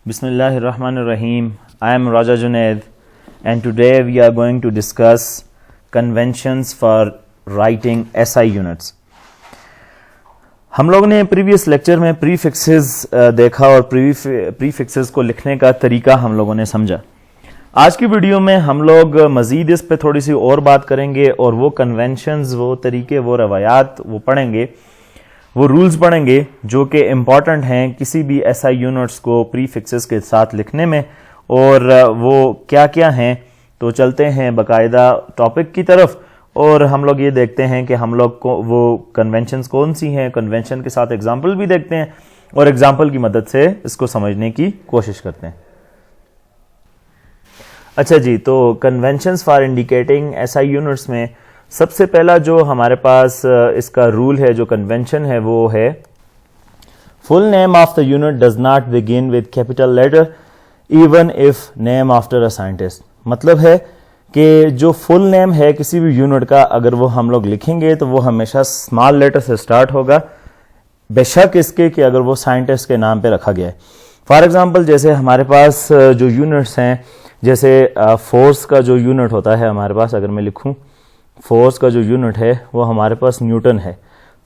Bismillahirrahmanirrahim. I am Raja Junaid and today we are going to discuss conventions for writing SI units. हम लोग ने previous lecture में prefixes देखा और prefixes को लिखने का तरीका हम लोगों ने समझा. आज की वीडियो में हम लोग मज़ीद इस पे थोड़ी सी और बात करेंगे और वो कन्वेंशंस, वो तरीके, वो रवायात वो पढ़ेंगे, वो रूल्स पढ़ेंगे जो कि इम्पॉर्टेंट हैं किसी भी एसआई यूनिट्स को प्रीफिक्सेस के साथ लिखने में. और वो क्या क्या हैं, तो चलते हैं बाकायदा टॉपिक की तरफ और हम लोग ये देखते हैं कि हम लोग को वो कन्वेंशंस कौन सी हैं. कन्वेंशन के साथ एग्जांपल भी देखते हैं और एग्जांपल की मदद से इसको समझने की कोशिश करते हैं. अच्छा जी, तो conventions for indicating SI units में सबसे पहला जो हमारे पास इसका रूल है, जो कन्वेंशन है, वो है full name of the unit does not begin with capital letter even if name after a scientist. मतलब है कि जो फुल नेम है किसी भी यूनिट का, अगर वो हम लोग लिखेंगे तो वो हमेशा स्मॉल लेटर से स्टार्ट होगा, बेशक इसके कि अगर वो साइंटिस्ट के नाम पे रखा गया है. फॉर एग्जांपल जैसे हमारे पास जो यूनिट्स हैं, जैसे फोर्स का जो यूनिट होता है हमारे पास, अगर मैं लिखूं फोर्स का जो यूनिट है वो हमारे पास न्यूटन है.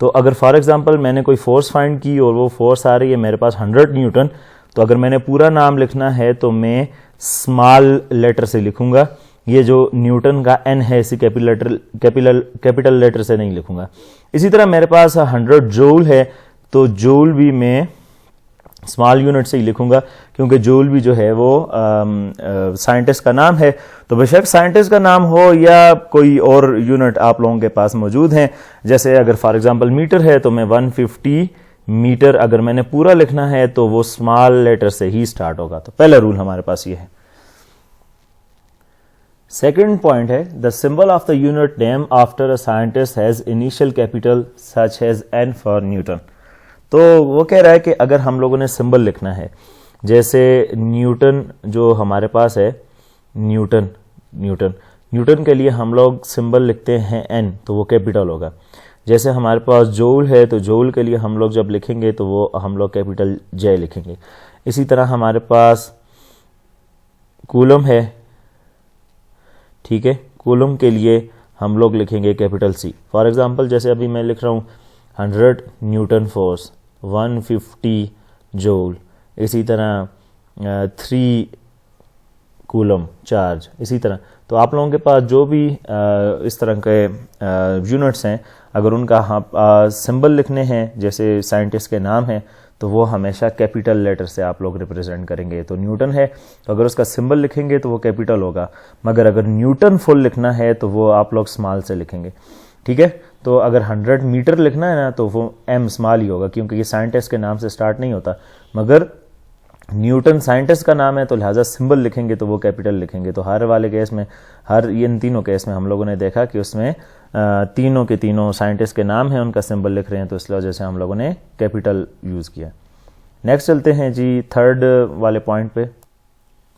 तो अगर फॉर एग्जांपल मैंने कोई फोर्स फाइंड की और वो फोर्स आ रही है मेरे पास 100 न्यूटन, तो अगर मैंने पूरा नाम लिखना है तो मैं स्मॉल लेटर से लिखूंगा. ये जो न्यूटन का एन है इसी कैपिटल लेटर से नहीं लिखूंगा. इसी तरह मेरे पास 100 जूल है तो जूल भी मैं स्मॉल यूनिट से ही लिखूंगा, क्योंकि जूल भी जो है वो साइंटिस्ट का नाम है. तो बेशक साइंटिस्ट का नाम हो या कोई और यूनिट आप लोगों के पास मौजूद हैं, जैसे अगर फॉर एग्जांपल मीटर है तो मैं 150 मीटर अगर मैंने पूरा लिखना है तो वो स्मॉल लेटर से ही स्टार्ट होगा. तो पहला रूल हमारे पास ये है. सेकेंड पॉइंट है the symbol of the unit name after a scientist has initial capital such as N for Newton. तो वो कह रहा है कि अगर हम लोगों ने सिंबल लिखना है, जैसे न्यूटन जो हमारे पास है, न्यूटन के लिए हम लोग सिंबल लिखते हैं एन, तो वो कैपिटल होगा. जैसे हमारे पास जूल है तो जूल के लिए हम लोग जब लिखेंगे तो वो हम लोग कैपिटल जे लिखेंगे. इसी तरह हमारे पास कूलम है, ठीक है, कूलम के लिए हम लोग लिखेंगे कैपिटल सी. फॉर एग्जांपल जैसे अभी मैं लिख रहा हूँ 100 न्यूटन फोर्स, 150 जूल, इसी तरह 3 कूलम चार्ज. इसी तरह तो आप लोगों के पास जो भी इस तरह के यूनिट्स हैं, अगर उनका सिंबल लिखने हैं जैसे साइंटिस्ट के नाम है तो वो हमेशा कैपिटल लेटर से आप लोग रिप्रेजेंट करेंगे. तो न्यूटन है तो अगर उसका सिंबल लिखेंगे तो वो कैपिटल होगा, मगर अगर न्यूटन फुल लिखना है तो वो आप लोग स्मॉल से लिखेंगे. ठीक है, तो अगर 100 मीटर लिखना है ना तो वो एम स्मॉल ही होगा, क्योंकि ये साइंटिस्ट के नाम से स्टार्ट नहीं होता. मगर न्यूटन साइंटिस्ट का नाम है तो लिहाजा सिंबल लिखेंगे तो वो कैपिटल लिखेंगे. तो हर वाले केस में, इन तीनों केस में हम लोगों ने देखा कि उसमें तीनों के तीनों साइंटिस्ट के नाम हैं, उनका सिंबल लिख रहे हैं, तो इस वजह से हम लोगों ने कैपिटल यूज़ किया. नेक्स्ट चलते हैं जी थर्ड वाले पॉइंट पे.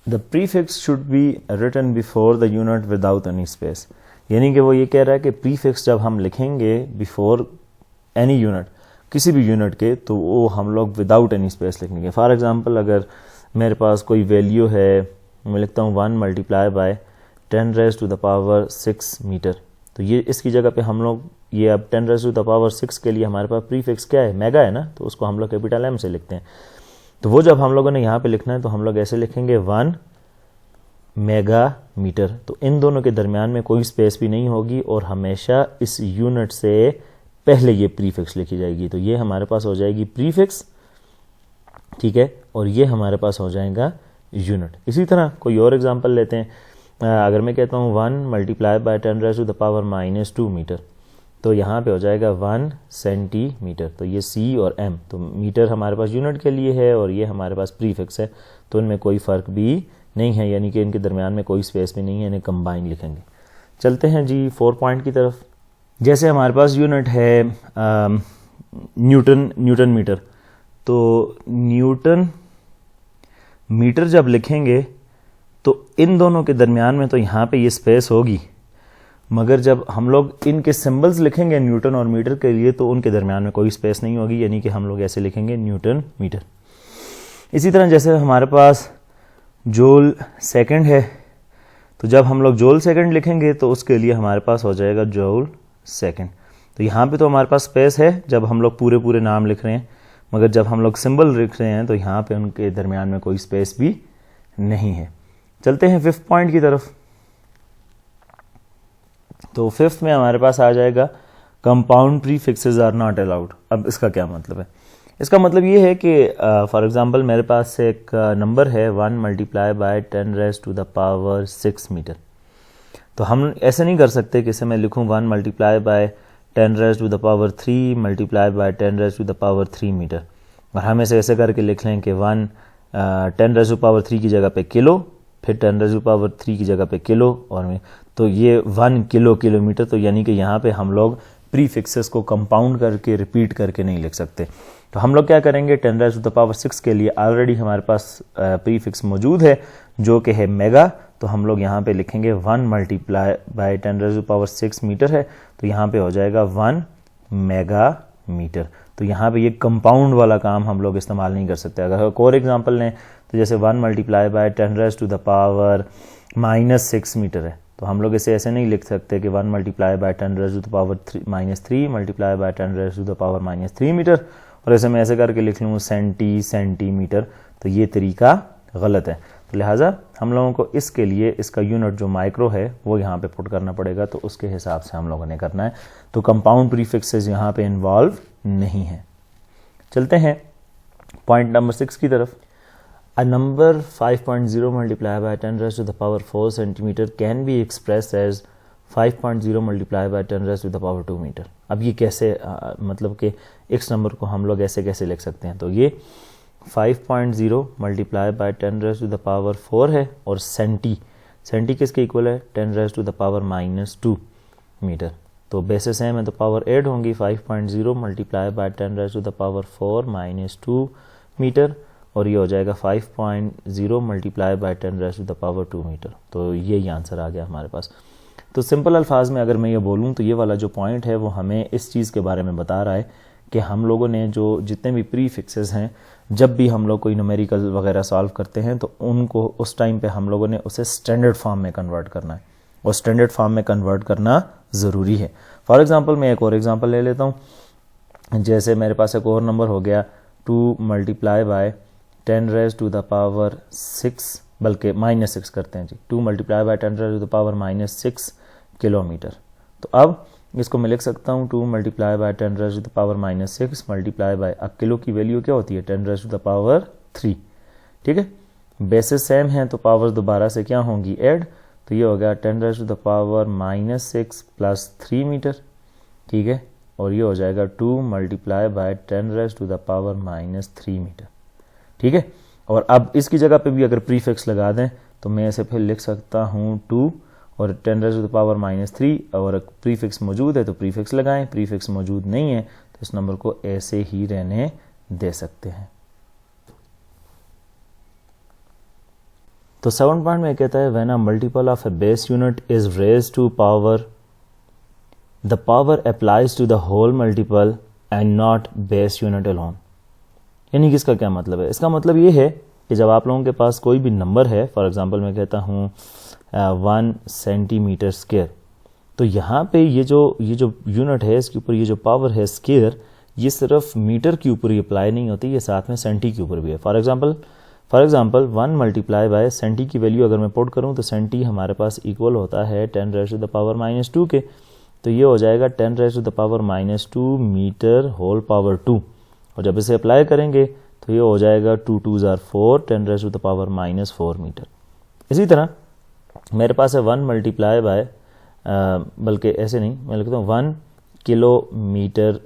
The prefix should be written before the unit without any space. यानी कि वो ये कह रहा है कि प्रीफिक्स जब हम लिखेंगे बिफोर एनी यूनिट, किसी भी यूनिट के, तो वो हम लोग विदाउट एनी स्पेस लिखेंगे. फॉर एग्जांपल अगर मेरे पास कोई वैल्यू है, मैं लिखता हूँ 1 मल्टीप्लाई बाय 10⁻⁶ मीटर, तो ये इसकी जगह पे हम लोग ये अब 10⁻⁶ के लिए हमारे पास प्रीफिक्स क्या है, मेगा है ना, तो उसको हम लोग कैपिटल एम से लिखते हैं. तो वो जब हम लोगों ने यहाँ पे लिखना है तो हम लोग ऐसे लिखेंगे 1 मेगा मीटर. तो इन दोनों के दरमियान में कोई स्पेस भी नहीं होगी और हमेशा इस यूनिट से पहले ये प्रीफिक्स लिखी जाएगी. तो ये हमारे पास हो जाएगी प्रीफिक्स, ठीक है, और ये हमारे पास हो जाएगा यूनिट. इसी तरह कोई और एग्जांपल लेते हैं. अगर मैं कहता हूँ 1 मल्टीप्लाई बाय 10⁻⁻² मीटर, तो यहाँ पे हो जाएगा 1 सेंटीमीटर. तो ये सी और एम, तो मीटर हमारे पास यूनिट के लिए है और ये हमारे पास प्रीफिक्स है, तो इनमें कोई फ़र्क भी नहीं है, यानी कि इनके दरमियान में कोई स्पेस भी नहीं है, इन्हें कंबाइन लिखेंगे. चलते हैं जी 4 पॉइंट की तरफ. जैसे हमारे पास यूनिट है न्यूटन मीटर, तो न्यूटन मीटर जब लिखेंगे तो इन दोनों के दरमियान में तो यहाँ पे ये स्पेस होगी, मगर जब हम लोग इनके सिंबल्स लिखेंगे न्यूटन और मीटर के लिए तो उनके दरमियान में कोई स्पेस नहीं होगी, यानी कि हम लोग ऐसे लिखेंगे न्यूटन मीटर. इसी तरह जैसे हमारे पास जूल सेकंड है, तो जब हम लोग जूल सेकंड लिखेंगे तो उसके लिए हमारे पास हो जाएगा जूल सेकंड। तो यहाँ पे तो हमारे पास स्पेस है जब हम लोग पूरे पूरे नाम लिख रहे हैं, मगर जब हम लोग सिंबल लिख रहे हैं तो यहाँ पे उनके दरमियान में कोई स्पेस भी नहीं है। चलते हैं फिफ्थ पॉइंट की तरफ। तो फिफ्थ में हमारे पास आ जाएगा compound prefixes are not allowed. अब इसका क्या मतलब है? इसका मतलब ये है कि फॉर एग्जांपल मेरे पास एक नंबर है 1 मल्टीप्लाई बाय 10⁻⁶ मीटर। तो हम ऐसे नहीं कर सकते कि इसे मैं लिखूं 1 multiply by 10⁻³ multiply by 10⁻³ metre, और हम ऐसे करके लिख लें कि 1 10⁻³ की जगह पे किलो, फिर 10⁻³ की जगह पे किलो, और तो ये 1 किलोमीटर। तो यानी कि यहाँ पे हम लोग प्रीफिक्सेस को कंपाउंड करके रिपीट करके नहीं लिख सकते। तो हम लोग क्या करेंगे, 10⁻6 के लिए ऑलरेडी हमारे पास प्रीफिक्स मौजूद है जो कि है मेगा। तो हम लोग यहाँ पे लिखेंगे 1 मल्टीप्लाई बाय 10⁻6 मीटर है, तो यहाँ पे हो जाएगा 1 मेगा मीटर। तो यहाँ पे ये कंपाउंड वाला काम हम लोग इस्तेमाल नहीं कर सकते। अगर एक और एग्जांपल लें तो जैसे 1 मल्टीप्लाई बाय 10⁻⁻6 मीटर है, तो हम लोग इसे ऐसे नहीं लिख सकते कि 1 multiply by 10⁻³ multiply by 10⁻³ metre, और ऐसे मैं ऐसे करके लिख लूँ सेंटीमीटर। तो ये तरीका गलत है। तो लिहाजा हम लोगों को इसके लिए इसका यूनिट जो माइक्रो है वो यहाँ पे पुट करना पड़ेगा, तो उसके हिसाब से हम लोगों ने करना है। तो कंपाउंड प्रीफिक्सेस यहाँ पे इन्वॉल्व नहीं है। चलते हैं पॉइंट नंबर 6 की तरफ। A number 5.0 multiplied by 10⁻⁴ centimeter can be expressed as 5.0 multiplied by 10⁻² metre. अब ये कैसे मतलब कि x नंबर को हम लोग ऐसे कैसे लिख सकते हैं? तो ये 5.0 मल्टीप्लाई बाय 10⁻⁴ है, और सेंटी किसके इक्वल है? 10⁻⁻² मीटर। तो बेसे सेम है तो पावर ऐड होंगी, 5.0 मल्टीप्लाई बाय 10⁻⁴ मीटर, और ये हो जाएगा 5.0 मल्टीप्लाई बाय 10⁻² मीटर। तो यही आंसर आ गया हमारे पास। तो सिंपल अल्फाज में अगर मैं ये बोलूँ तो ये वाला जो पॉइंट है वो हमें इस चीज़ के बारे में बता रहा है कि हम लोगों ने जो जितने भी प्रीफिक्सेस हैं, जब भी हम लोग कोई न्यूमेरिकल वगैरह सॉल्व करते हैं तो उनको उस टाइम पे हम लोगों ने उसे स्टैंडर्ड फॉर्म में कन्वर्ट करना है, और स्टैंडर्ड फॉर्म में कन्वर्ट करना ज़रूरी है। फॉर एग्ज़ाम्पल मैं एक और एग्ज़ाम्पल ले लेता हूँ। जैसे मेरे पास एक और नंबर हो गया 2 मल्टीप्लाई बाय 10⁻⁶, बल्कि -6 करते हैं जी, 2 मल्टीप्लाई बाय 10⁻⁻6 किलोमीटर। तो अब इसको मैं लिख सकता हूँ 2 मल्टीप्लाई बाय 10⁻⁻6 मल्टीप्लाई बाय, अब किलो की वैल्यू क्या होती है? 10⁻3। ठीक है, बेसिस सेम है तो पावर दोबारा से क्या होंगी? ऐड। तो ये हो गया 10⁻⁻6 प्लस 3 मीटर। ठीक है, और ये हो जाएगा 2 मल्टीप्लाई बाय 10⁻³ मीटर। ठीक है, और अब इसकी जगह पे भी अगर प्रीफिक्स लगा दें तो मैं इसे फिर लिख सकता हूँ 2 और 10⁻⁻3, और प्रीफिक्स मौजूद है तो प्रीफिक्स लगाएं, प्रीफिक्स मौजूद नहीं है तो इस नंबर को ऐसे ही रहने दे सकते हैं। तो 7 पॉइंट में कहता है when a multiple of a base unit is raised to power, the power applies to the whole multiple and not base unit alone. यानी कि इसका क्या मतलब है? इसका मतलब ये है कि जब आप लोगों के पास कोई भी नंबर है, फॉर एग्जांपल मैं कहता हूँ 1 सेंटीमीटर स्क्वायर, तो यहाँ पे ये जो यूनिट है इसके ऊपर ये जो पावर है स्क्वायर, ये सिर्फ मीटर के ऊपर ही अप्लाई नहीं होती, ये साथ में सेंटी के ऊपर भी है। For example 1 multiply by centi की वैल्यू अगर मैं पुट करूँ तो सेंटी हमारे पास इक्वल होता है 10⁻⁻² के, तो ये हो जाएगा 10⁻⁻² मीटर होल पावर 2, और जब इसे अप्लाई करेंगे तो ये हो जाएगा 2 2 = 4 10⁻⁻4 मीटर। इसी तरह मेरे पास है 1 मल्टीप्लाई बाय, बल्कि ऐसे नहीं, मैं लिखता हूँ 1 किलोमीटर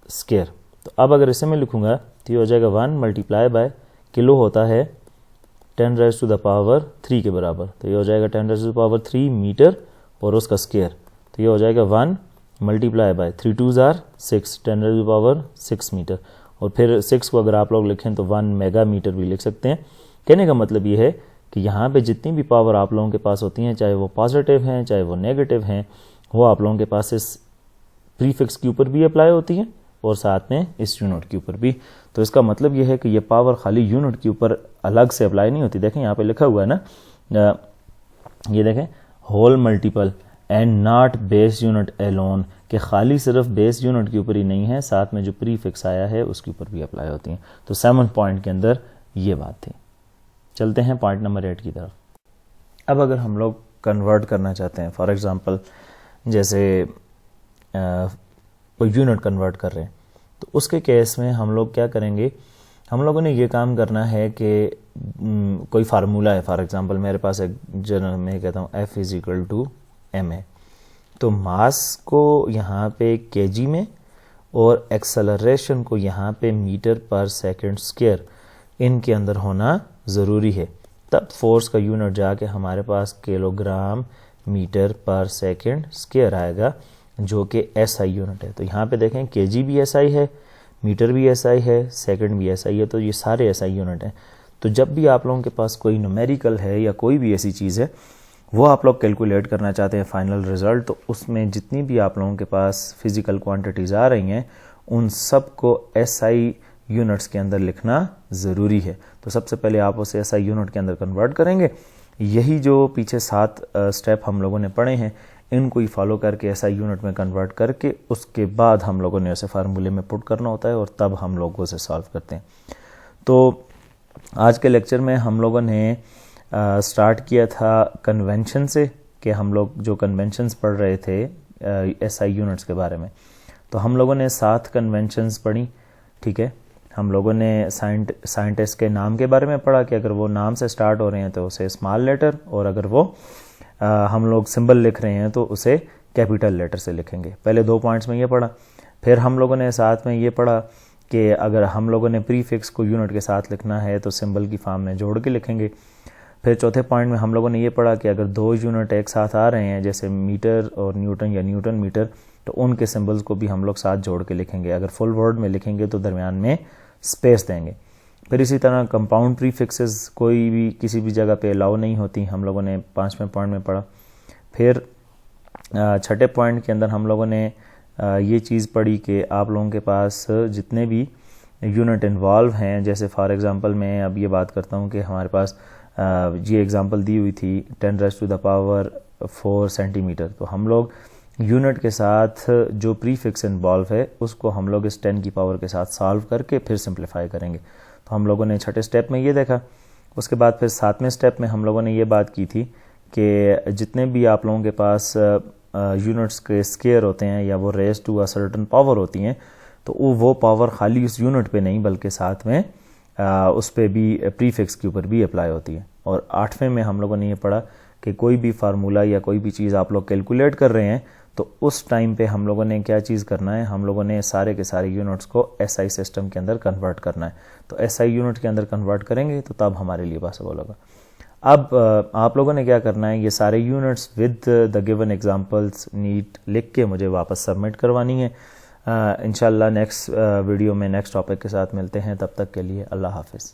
स्क्वायर। तो अब अगर इसे मैं लिखूँगा तो ये हो जाएगा 1 मल्टीप्लाई बाय, किलो होता है 10⁻³ के बराबर, तो ये हो जाएगा 10⁻³ मीटर और उसका स्क्वायर, तो ये हो जाएगा 1 मल्टीप्लाई बाय 3 2 = 6 10⁻6 मीटर, और फिर 6 को अगर आप लोग लिखें तो 1 मेगा मीटर भी लिख सकते हैं। कहने का मतलब ये है कि यहाँ पे जितनी भी पावर आप लोगों के पास होती हैं, चाहे वो पॉजिटिव हैं चाहे वो नेगेटिव हैं, वो आप लोगों के पास इस प्रीफिक्स के ऊपर भी अप्लाई होती हैं और साथ में इस यूनिट के ऊपर भी। तो इसका मतलब ये है कि ये पावर खाली यूनिट के ऊपर अलग से अप्लाई नहीं होती। देखें यहाँ पे लिखा हुआ है ना, ये देखें whole multiple and not base unit alone, कि खाली सिर्फ बेस यूनिट के ऊपर ही नहीं है, साथ में जो प्रीफिक्स आया है उसके ऊपर भी अप्लाई होती हैं। तो 7 पॉइंट के अंदर ये बात थी। चलते हैं पॉइंट नंबर 8 की तरफ। अब अगर हम लोग कन्वर्ट करना चाहते हैं, फॉर एग्जांपल जैसे कोई यूनिट कन्वर्ट कर रहे हैं, तो उसके केस में हम लोग क्या करेंगे, हम लोगों ने ये काम करना है कि कोई फार्मूला है, फॉर एग्जांपल मेरे पास एक जनरल में कहता हूँ F = m है, तो मास को यहाँ पे kg में और एक्सेलरेशन को यहाँ पे मीटर/सेकंड स्क्वायर इनके अंदर होना ज़रूरी है, तब फोर्स का यूनिट जाके हमारे पास किलोग्राम मीटर/सेकंड स्क्वायर आएगा, जो कि SI यूनिट है। तो यहाँ पे देखें kg भी SI है, मीटर भी SI है, सेकंड भी SI है, तो ये सारे SI यूनिट हैं। तो जब भी आप लोगों के पास कोई न्यूमेरिकल है या कोई भी ऐसी चीज़ है वो आप लोग कैलकुलेट करना चाहते हैं फाइनल रिज़ल्ट, तो उसमें जितनी भी आप लोगों के पास फिज़िकल क्वांटिटीज़ आ रही हैं उन सब को SI यूनिट्स के अंदर लिखना ज़रूरी है। तो सबसे पहले आप उसे SI यूनिट के अंदर कन्वर्ट करेंगे। यही जो पीछे 7 स्टेप हम लोगों ने पढ़े हैं, इनको ही फॉलो करके SI यूनिट में कन्वर्ट करके उसके बाद हम लोगों ने उसे फार्मूले में पुट करना होता है और तब हम लोग उसे सॉल्व करते हैं। तो आज के लेक्चर में हम लोगों ने स्टार्ट किया था कन्वेंशन से, कि हम लोग जो कन्वेंशंस पढ़ रहे थे SI यूनिट्स के बारे में, तो हम लोगों ने 7 कन्वेंशंस पढ़ी। ठीक है, हम लोगों ने साइंटिस्ट के नाम के बारे में पढ़ा कि अगर वो नाम से स्टार्ट हो रहे हैं तो उसे स्मॉल लेटर, और अगर वो हम लोग सिंबल लिख रहे हैं तो उसे कैपिटल लेटर से लिखेंगे। पहले 2 पॉइंट्स में ये पढ़ा। फिर हम लोगों ने साथ में ये पढ़ा कि अगर हम लोगों ने प्रीफिक्स को यूनिट के साथ लिखना है तो सिंबल की फॉर्म में जोड़ के लिखेंगे। फिर चौथे पॉइंट में हम लोगों ने ये पढ़ा कि अगर 2 यूनिट एक साथ आ रहे हैं, जैसे मीटर और न्यूटन या न्यूटन मीटर, तो उनके सिंबल्स को भी हम लोग साथ जोड़ के लिखेंगे। अगर फुल वर्ड में लिखेंगे तो दरमियान में स्पेस देंगे। फिर इसी तरह कंपाउंड प्रीफिक्सेस कोई भी किसी भी जगह पे अलाउ नहीं होती, हम लोगों ने 5वें पॉइंट में पढ़ा। फिर 6ठे पॉइंट के अंदर हम लोगों ने ये चीज़ पढ़ी कि आप लोगों के पास जितने भी यूनिट इन्वॉल्व हैं, जैसे फॉर एग्जांपल मैं अब ये बात करता हूँ कि हमारे पास ये एग्जांपल दी हुई थी 10⁴ सेंटीमीटर, तो हम लोग यूनिट के साथ जो प्रीफिक्स इन्वॉल्व है उसको हम लोग इस 10 की पावर के साथ सॉल्व करके फिर सिंप्लीफाई करेंगे। तो हम लोगों ने 6ठे स्टेप में ये देखा। उसके बाद फिर 7वें स्टेप में हम लोगों ने ये बात की थी कि जितने भी आप लोगों के पास यूनिट्स के स्क्वायर होते हैं या वो raise to a certain power होती हैं, तो वो पावर खाली उस यूनिट पे नहीं बल्कि साथ में उस पे भी प्रीफिक्स के ऊपर भी अप्लाई होती है। और 8वें में हम लोगों ने ये पढ़ा कि कोई भी फार्मूला या कोई भी चीज़ आप लोग कैलकुलेट कर रहे हैं तो उस टाइम पे हम लोगों ने क्या चीज़ करना है, हम लोगों ने सारे के सारे यूनिट्स को SI सिस्टम के अंदर कन्वर्ट करना है। तो SI यूनिट के अंदर कन्वर्ट करेंगे तो तब हमारे लिए पॉसिबल होगा। अब आप लोगों ने क्या करना है, ये सारे units with the given examples neat लिख के मुझे वापस सबमिट करवानी है। इंशाल्लाह नेक्स्ट वीडियो में नेक्स्ट टॉपिक के साथ मिलते हैं। तब तक के लिए अल्लाह हाफिज़।